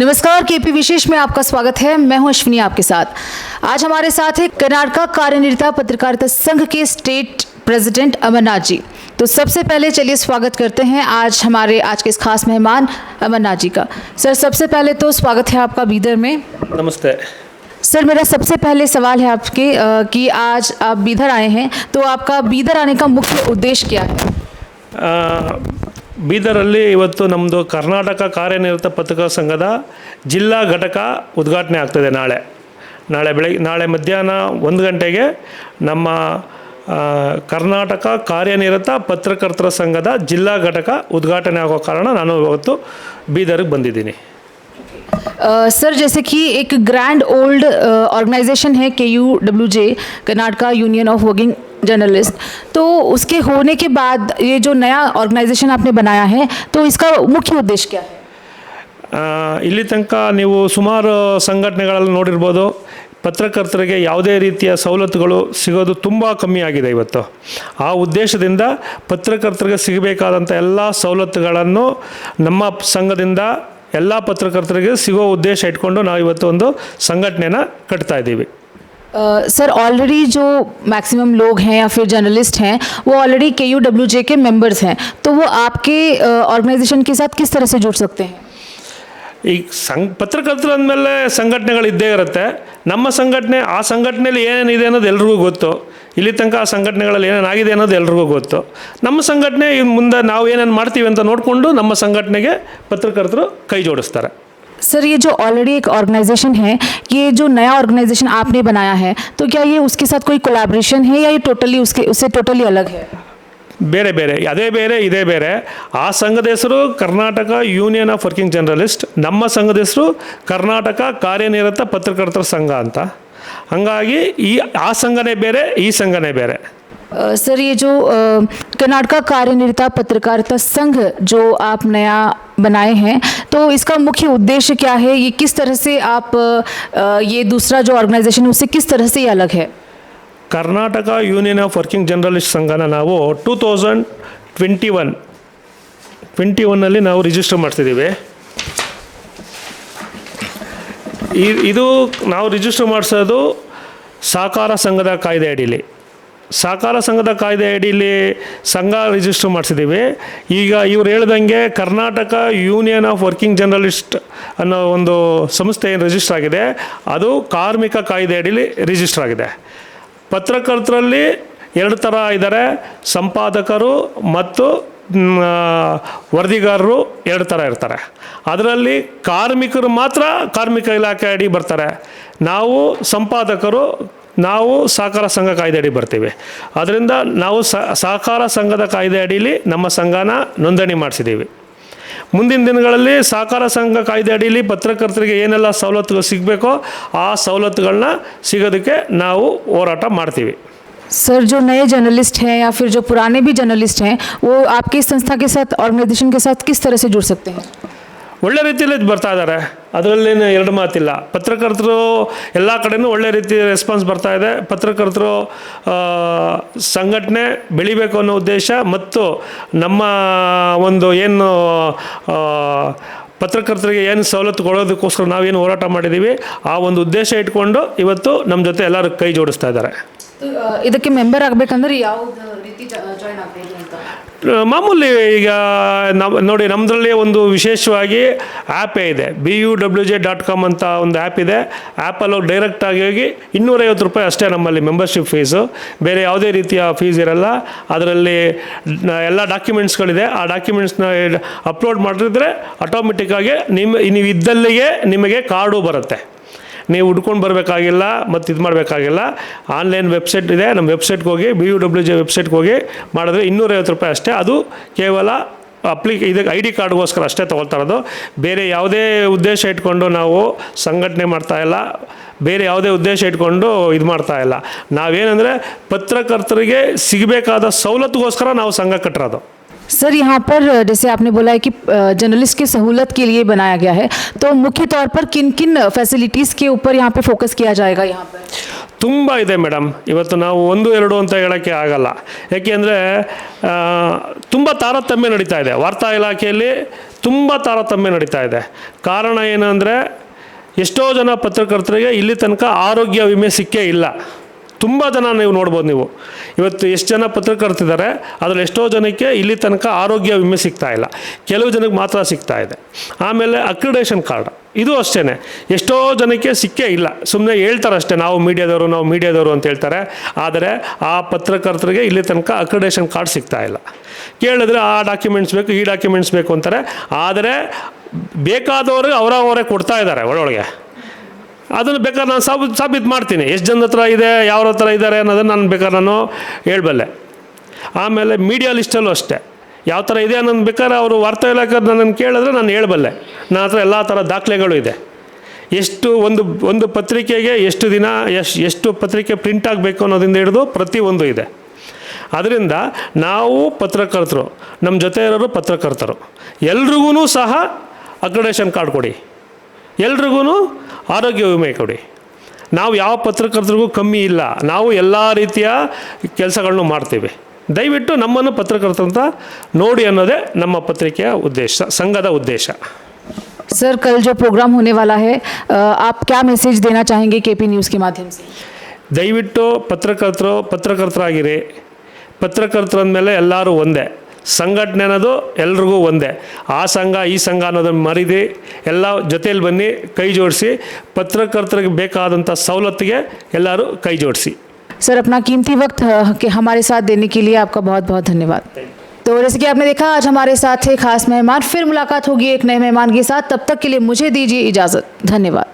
नमस्कार, केपी विशेष में आपका स्वागत है। मैं हूं अश्विनी आपके साथ। आज हमारे साथ है कर्नाटका कार्यनिरता पत्रकारिता संघ के स्टेट प्रेसिडेंट अमरनाथ जी। तो सबसे पहले चलिए स्वागत करते हैं आज के इस खास मेहमान अमरनाथ जी का। सर, सबसे पहले तो स्वागत है आपका बीदर में। नमस्ते सर, मेरा सबसे पहले सवाल है आपके कि आज आप बीदर आए हैं, तो आपका बीदर आने का मुख्य उद्देश्य क्या है? ಬೀದರಲ್ಲಿ ಇವತ್ತು ನಮ್ಮದು ಕರ್ನಾಟಕ ಕಾರ್ಯನಿರತ ಪತ್ರಕರ್ತರ ಸಂಘದ ಜಿಲ್ಲಾ ಘಟಕ ಉದ್ಘಾಟನೆ ಆಗ್ತದೆ. ನಾಳೆ ಮಧ್ಯಾಹ್ನ 1 ಗಂಟೆಗೆ ನಮ್ಮ ಕರ್ನಾಟಕ ಕಾರ್ಯನಿರತ ಪತ್ರಕರ್ತರ ಸಂಘದ ಜಿಲ್ಲಾ ಘಟಕ ಉದ್ಘಾಟನೆ ಆಗೋ ಕಾರಣ ನಾನು ಇವತ್ತು ಬೀದರ್ಗೆ ಬಂದಿದ್ದೀನಿ. सर, जैसे कि एक ग्रैंड ओल्ड ऑर्गेनाइजेशन है KUWJ, Karnataka union of working journalist, तो उसके होने के बाद ये जो नया ऑर्गेनाइजेशन आपने बनाया है, तो इसका मुख्य उद्देश्य क्या है? ಇಲ್ಲಿ ತನಕ ನೀವು ಸುಮಾರು ಸಂಘಟನೆಗಳಲ್ಲಿ ನೋಡಿರ್ಬೋದು, ಪತ್ರಕರ್ತರಿಗೆ ಯಾವುದೇ ರೀತಿಯ ಸವಲತ್ತುಗಳು ಸಿಗೋದು ತುಂಬ ಕಮ್ಮಿ ಆಗಿದೆ ಇವತ್ತು. ಆ ಉದ್ದೇಶದಿಂದ ಪತ್ರಕರ್ತರಿಗೆ ಸಿಗಬೇಕಾದಂಥ ಎಲ್ಲ ಸವಲತ್ತುಗಳನ್ನು ನಮ್ಮ ಸಂಘದಿಂದ ಎಲ್ಲ ಪತ್ರಕರ್ತರಿಗೆ ಸಿಗೋ ಉದ್ದೇಶ ಇಟ್ಕೊಂಡು ನಾವು ಇವತ್ತು ಒಂದು ಸಂಘಟನೆನ ಕಟ್ತಾ ಇದ್ದೀವಿ. सर, ऑलरेडी जो मैक्सिमम लोग हैं या फिर जर्नलिस्ट हैं वो ऑलरेडी KUWJ के मेंबर्स हैं, तो वो आपके ऑर्गेनाइजेशन के साथ किस तरह से जुड़ सकते हैं? ಈಗ ಪತ್ರಕರ್ತರು ಅಂದಮೇಲೆ ಸಂಘಟನೆಗಳು ಇದ್ದೇ ಇರುತ್ತೆ. ನಮ್ಮ ಸಂಘಟನೆ ಆ ಸಂಘಟನೆಯಲ್ಲಿ ಏನೇನಿದೆ ಅನ್ನೋದು ಎಲ್ರಿಗೂ ಗೊತ್ತು. ಇಲ್ಲಿ ತನಕ ಆ ಸಂಘಟನೆಗಳಲ್ಲಿ ಏನೇನಾಗಿದೆ ಅನ್ನೋದು ಎಲ್ರಿಗೂ ಗೊತ್ತು. ನಮ್ಮ ಸಂಘಟನೆ ಮುಂದೆ ನಾವು ಏನೇನು ಮಾಡ್ತೀವಿ ಅಂತ ನೋಡಿಕೊಂಡು ನಮ್ಮ ಸಂಘಟನೆಗೆ ಪತ್ರಕರ್ತರು ಕೈ ಜೋಡಿಸ್ತಾರೆ. सर, ये जो ऑलरेडी एक ऑर्गेनाइजेशन है, ये जो नया ऑर्गेनाइजेशन आपने बनाया है, तो क्या ये उसके साथ कोई कोलैबोरेशन है या ये टोटली उससे टोटली अलग है? ಬೇರೆ ಅದೇ ಬೇರೆ ಇದೇ ಬೇರೆ. ಆ ಸಂಘದ ಹೆಸರು Karnataka union of working journalist, ನಮ್ಮ ಸಂಘದ ಹೆಸರು ಕರ್ನಾಟಕ ಕಾರ್ಯನಿರತ ಪತ್ರಕರ್ತರ ಸಂಘ ಅಂತ. ಹಾಗಾಗಿ ಆ ಸಂಘನೇ ಬೇರೆ, ಈ ಸಂಘನೇ ಬೇರೆ. सर, ये जो कर्नाटका कार्यनिरता पत्रकारिता संघ जो आप नया बनाए हैं, तो इसका मुख्य उद्देश्य क्या है? ये किस तरह से आप ये दूसरा जो ऑर्गेनाइजेशन है उससे किस तरह से ये अलग है? Karnataka union of working journalist ಸಂಘನ ನಾವು 2021ನಲ್ಲಿ ನಾವು ರಿಜಿಸ್ಟರ್ ಮಾಡ್ತಿದ್ದೀವಿ. ಇದು ನಾವು ರಿಜಿಸ್ಟರ್ ಮಾಡಿಸೋದು ಸಹಕಾರ ಸಂಘದ ಕಾಯ್ದೆ ಅಡಿಲಿ. ಸಹಕಾರ ಸಂಘದ ಕಾಯ್ದೆ ಅಡಿಲಿ ಸಂಘ ರಿಜಿಸ್ಟರ್ ಮಾಡಿಸಿದ್ದೀವಿ. ಈಗ ಇವ್ರು ಹೇಳ್ದಂಗೆ Karnataka union of working journalist ಅನ್ನೋ ಒಂದು ಸಂಸ್ಥೆ ಏನು ರಿಜಿಸ್ಟರ್ ಆಗಿದೆ, ಅದು ಕಾರ್ಮಿಕ ಕಾಯ್ದೆ ಅಡಿಲಿ ರಿಜಿಸ್ಟರ್ ಆಗಿದೆ. ಪತ್ರಕರ್ತರಲ್ಲಿ 2 ಥರ ಇದ್ದಾರೆ, ಸಂಪಾದಕರು ಮತ್ತು ವರದಿಗಾರರು 2 ಥರ ಇರ್ತಾರೆ. ಅದರಲ್ಲಿ ಕಾರ್ಮಿಕರು ಮಾತ್ರ ಕಾರ್ಮಿಕ ಇಲಾಖೆ ಅಡಿ ಬರ್ತಾರೆ. ನಾವು ಸಂಪಾದಕರು ನಾವು ಸಹಕಾರ ಸಂಘ ಕಾಯ್ದೆ ಅಡಿ ಬರ್ತೀವಿ. ಅದರಿಂದ ನಾವು ಸಹಕಾರ ಸಂಘದ ಕಾಯ್ದೆ ಅಡಿಲಿ ನಮ್ಮ ಸಂಘನ ನೋಂದಣಿ ಮಾಡಿಸಿದ್ದೀವಿ. ಮುಂದಿನ ದಿನಗಳಲ್ಲಿ ಸಹಕಾರ ಸಂಘ ಕಾಯ್ದೆ ಅಡಿಯಲ್ಲಿ ಪತ್ರಕರ್ತರಿಗೆ ಏನೆಲ್ಲ ಸವಲತ್ತುಗಳು ಸಿಗಬೇಕೋ ಆ ಸವಲತ್ತುಗಳನ್ನ ಸಿಗೋದಕ್ಕೆ ನಾವು ಹೋರಾಟ ಮಾಡ್ತೀವಿ. सर, जो नए जर्नलिस्ट हैं या फिर जो पुराने भी जर्नलिस्ट हैं, वो आपकी संस्था के साथ, ऑर्गेनाइजेशन के साथ किस तरह से जुड़ सकते हैं? ಒಳ್ಳೆ ರೀತಿಯಲ್ಲಿ ಬರ್ತಾ ಇದ್ದಾರೆ, ಅದರಲ್ಲೇನು ಎರಡು ಮಾತಿಲ್ಲ. ಪತ್ರಕರ್ತರು ಎಲ್ಲ ಕಡೆಯೂ ಒಳ್ಳೆ ರೀತಿ ರೆಸ್ಪಾನ್ಸ್ ಬರ್ತಾ ಇದೆ. ಪತ್ರಕರ್ತರು ಸಂಘಟನೆ ಬೆಳಿಬೇಕು ಅನ್ನೋ ಉದ್ದೇಶ ಮತ್ತು ನಮ್ಮ ಒಂದು ಏನು ಪತ್ರಕರ್ತರಿಗೆ ಏನು ಸವಲತ್ತು ಕೊಡೋದಕ್ಕೋಸ್ಕರ ನಾವೇನು ಹೋರಾಟ ಮಾಡಿದ್ದೀವಿ, ಆ ಒಂದು ಉದ್ದೇಶ ಇಟ್ಕೊಂಡು ಇವತ್ತು ನಮ್ಮ ಜೊತೆ ಎಲ್ಲರೂ ಕೈ ಜೋಡಿಸ್ತಾ ಇದ್ದಾರೆ. ಇದಕ್ಕೆ ಮೆಂಬರ್ ಆಗಬೇಕಂದ್ರೆ ಯಾವ ರೀತಿ ಜಾಯಿನ್ ಆಗಬೇಕು ಅಂತ? ಮಾಮೂಲಿ ಈಗ ನೋಡಿ, ನಮ್ಮದ್ರಲ್ಲಿ ಒಂದು ವಿಶೇಷವಾಗಿ ಆ್ಯಪೇ ಇದೆ, BUWJ.com ಅಂತ ಒಂದು ಆ್ಯಪ್ ಇದೆ. ಆ್ಯಪಲ್ಲಿ ಹೋಗಿ ಡೈರೆಕ್ಟಾಗಿ ಹೋಗಿ ₹250 ಅಷ್ಟೇ ನಮ್ಮಲ್ಲಿ ಮೆಂಬರ್ಶಿಪ್ ಫೀಸು. ಬೇರೆ ಯಾವುದೇ ರೀತಿಯ ಫೀಸ್ ಇರಲ್ಲ. ಅದರಲ್ಲಿ ಎಲ್ಲ ಡಾಕ್ಯುಮೆಂಟ್ಸ್ಗಳಿದೆ. ಆ ಡಾಕ್ಯುಮೆಂಟ್ಸ್ನ ಅಪ್ಲೋಡ್ ಮಾಡಿದ್ರೆ ಆಟೋಮೆಟಿಕ್ಕಾಗಿ ನೀವು ಇದ್ದಲ್ಲಿಗೆ ನಿಮಗೆ ಕಾರ್ಡು ಬರುತ್ತೆ. ನೀವು ಹುಡ್ಕೊಂಡು ಬರಬೇಕಾಗಿಲ್ಲ ಮತ್ತು ಇದು ಮಾಡಬೇಕಾಗಿಲ್ಲ. ಆನ್ಲೈನ್ ವೆಬ್ಸೈಟ್ ಇದೆ, ನಮ್ಮ ವೆಬ್ಸೈಟ್ಗೆ ಹೋಗಿ BUWJ ವೆಬ್ಸೈಟ್ಗೆ ಹೋಗಿ ಮಾಡಿದ್ರೆ ₹250 ಅಷ್ಟೇ. ಅದು ಕೇವಲ ಇದಕ್ಕೆ ID ಕಾರ್ಡ್ಗೋಸ್ಕರ ಅಷ್ಟೇ ತೊಗೊಳ್ತಾ ಇರೋದು. ಬೇರೆ ಯಾವುದೇ ಉದ್ದೇಶ ಇಟ್ಕೊಂಡು ನಾವು ಸಂಘಟನೆ ಮಾಡ್ತಾಯಿಲ್ಲ, ಬೇರೆ ಯಾವುದೇ ಉದ್ದೇಶ ಇಟ್ಕೊಂಡು ಇದು ಮಾಡ್ತಾಯಿಲ್ಲ. ನಾವೇನೆಂದರೆ ಪತ್ರಕರ್ತರಿಗೆ ಸಿಗಬೇಕಾದ ಸವಲತ್ತುಗೋಸ್ಕರ ನಾವು ಸಂಘ ಕಟ್ಟಿರೋದು. सर, यहाँ पर जैसे आपने बोला है कि जर्नलिस्ट की सहूलत के लिए बनाया गया है, तो मुख्य तौर पर किन किन फैसिलिटीज़ के ऊपर यहाँ पे फोकस किया जाएगा? यहाँ पर ತುಂಬ ಇದೆ ಮೇಡಮ್. ಇವತ್ತು ನಾವು 1-2 ಅಂತ ಹೇಳೋಕ್ಕೆ ಆಗಲ್ಲ. ಯಾಕೆಂದರೆ ತುಂಬ ತಾರತಮ್ಯ ನಡೀತಾ ಇದೆ ವಾರ್ತಾ ಇಲಾಖೆಯಲ್ಲಿ, ತುಂಬ ತಾರತಮ್ಯ ನಡೀತಾ ಇದೆ. ಕಾರಣ ಏನಂದರೆ ಎಷ್ಟೋ ಜನ ಪತ್ರಕರ್ತರಿಗೆ ಇಲ್ಲಿ ತನಕ ಆರೋಗ್ಯ ವಿಮೆ ಸಿಕ್ಕೇ ಇಲ್ಲ. ತುಂಬ ಜನ ನೀವು ನೋಡ್ಬೋದು. ನೀವು ಇವತ್ತು ಎಷ್ಟು ಜನ ಪತ್ರಕರ್ತಿದ್ದಾರೆ, ಅದರಲ್ಲಿ ಎಷ್ಟೋ ಜನಕ್ಕೆ ಇಲ್ಲಿ ತನಕ ಆರೋಗ್ಯ ವಿಮೆ ಸಿಗ್ತಾ ಇಲ್ಲ, ಕೆಲವು ಜನಕ್ಕೆ ಮಾತ್ರ ಸಿಗ್ತಾ ಇದೆ. ಆಮೇಲೆ ಅಕ್ರಿಡೇಷನ್ ಕಾರ್ಡ್, ಇದು ಅಷ್ಟೇ ಎಷ್ಟೋ ಜನಕ್ಕೆ ಸಿಕ್ಕೇ ಇಲ್ಲ. ಸುಮ್ಮನೆ ಹೇಳ್ತಾರೆ ಅಷ್ಟೇ, ನಾವು ಮೀಡಿಯಾದವರು ಅಂತ ಹೇಳ್ತಾರೆ. ಆದರೆ ಆ ಪತ್ರಕರ್ತರಿಗೆ ಇಲ್ಲಿ ತನಕ ಅಕ್ರಿಡೇಷನ್ ಕಾರ್ಡ್ ಸಿಗ್ತಾ ಇಲ್ಲ. ಕೇಳಿದ್ರೆ ಆ ಡಾಕ್ಯುಮೆಂಟ್ಸ್ ಬೇಕು, ಈ ಡಾಕ್ಯುಮೆಂಟ್ಸ್ ಬೇಕು ಅಂತಾರೆ. ಆದರೆ ಬೇಕಾದವ್ರಿಗೆ ಅವರೇ ಕೊಡ್ತಾ ಇದ್ದಾರೆ ಒಳಗೆ. ಅದನ್ನು ಬೇಕಾದ್ರೆ ನಾನು ಸಾಬೀತು ಮಾಡ್ತೀನಿ, ಎಷ್ಟು ಜನದ ಹತ್ರ ಇದೆ, ಯಾವ್ರ ಹತ್ರ ಇದ್ದಾರೆ ಅನ್ನೋದನ್ನು ನಾನು ಬೇಕಾದ್ರೆ ನಾನು ಹೇಳ್ಬಲ್ಲೆ. ಆಮೇಲೆ ಮೀಡಿಯಾ ಲಿಸ್ಟಲ್ಲೂ ಅಷ್ಟೇ ಯಾವ ಥರ ಇದೆ ಅನ್ನೋದು ಬೇಕಾದ್ರೆ ಅವರು ವಾರ್ತಾ ಇಲಾಖೆ ನನ್ನನ್ನು ಕೇಳಿದ್ರೆ ನಾನು ಹೇಳ್ಬಲ್ಲೆ. ನನ್ನ ಹತ್ರ ಎಲ್ಲ ಥರ ದಾಖಲೆಗಳು ಇದೆ. ಎಷ್ಟು ಒಂದು ಪತ್ರಿಕೆಗೆ ಎಷ್ಟು ದಿನ ಎಷ್ಟು ಪತ್ರಿಕೆ ಪ್ರಿಂಟ್ ಆಗಬೇಕು ಅನ್ನೋದಿಂದ ಹಿಡಿದು ಪ್ರತಿಯೊಂದು ಇದೆ. ಅದರಿಂದ ನಾವು ಪತ್ರಕರ್ತರು, ನಮ್ಮ ಜೊತೆ ಇರೋರು ಪತ್ರಕರ್ತರು, ಎಲ್ರಿಗೂ ಸಹ ಅಕ್ರಿಡೇಷನ್ ಕಾರ್ಡ್ ಕೊಡಿ, ಎಲ್ರಿಗೂ ಆರೋಗ್ಯ ವಿಮೆ ಕೊಡಿ. ನಾವು ಯಾವ ಪತ್ರಕರ್ತರಿಗೂ ಕಮ್ಮಿ ಇಲ್ಲ, ನಾವು ಎಲ್ಲ ರೀತಿಯ ಕೆಲಸಗಳನ್ನು ಮಾಡ್ತೀವಿ. ದಯವಿಟ್ಟು ನಮ್ಮನ್ನು ಪತ್ರಕರ್ತರಂತ ನೋಡಿ ಅನ್ನೋದೇ ನಮ್ಮ ಪತ್ರಿಕೆಯ ಉದ್ದೇಶ, ಸಂಘದ ಉದ್ದೇಶ. सर, कल जो प्रोग्राम होने वाला है, आप क्या मैसेज देना चाहेंगे केपी न्यूज़ के माध्यम से? ದಯವಿಟ್ಟು ಪತ್ರಕರ್ತರಾಗಿರಿ. ಪತ್ರಕರ್ತರಂದಮೇಲೆ ಎಲ್ಲರೂ ಒಂದೇ, ಸಂಘಟನೆ ಅನ್ನೋದು ಎಲ್ರಿಗೂ ಒಂದೇ. ಆ ಸಂಘ ಈ ಸಂಘ ಅನ್ನೋದನ್ನು ಮರೀದಿ ಎಲ್ಲ ಜೊತೆಯಲ್ಲಿ ಬನ್ನಿ, ಕೈ ಜೋಡಿಸಿ ಪತ್ರಕರ್ತರಿಗೆ ಬೇಕಾದಂಥ ಸವಲತ್ತಿಗೆ ಎಲ್ಲರೂ ಕೈ ಜೋಡಿಸಿ. सर, अपना कीमती वक्त के हमारे साथ देने के लिए आपका बहुत बहुत धन्यवाद. तो जैसे कि आपने देखा, आज हमारे साथ थे खास मेहमान. फिर मुलाकात होगी एक नए मेहमान के साथ. तब तक के लिए मुझे दीजिए इजाज़त. धन्यवाद.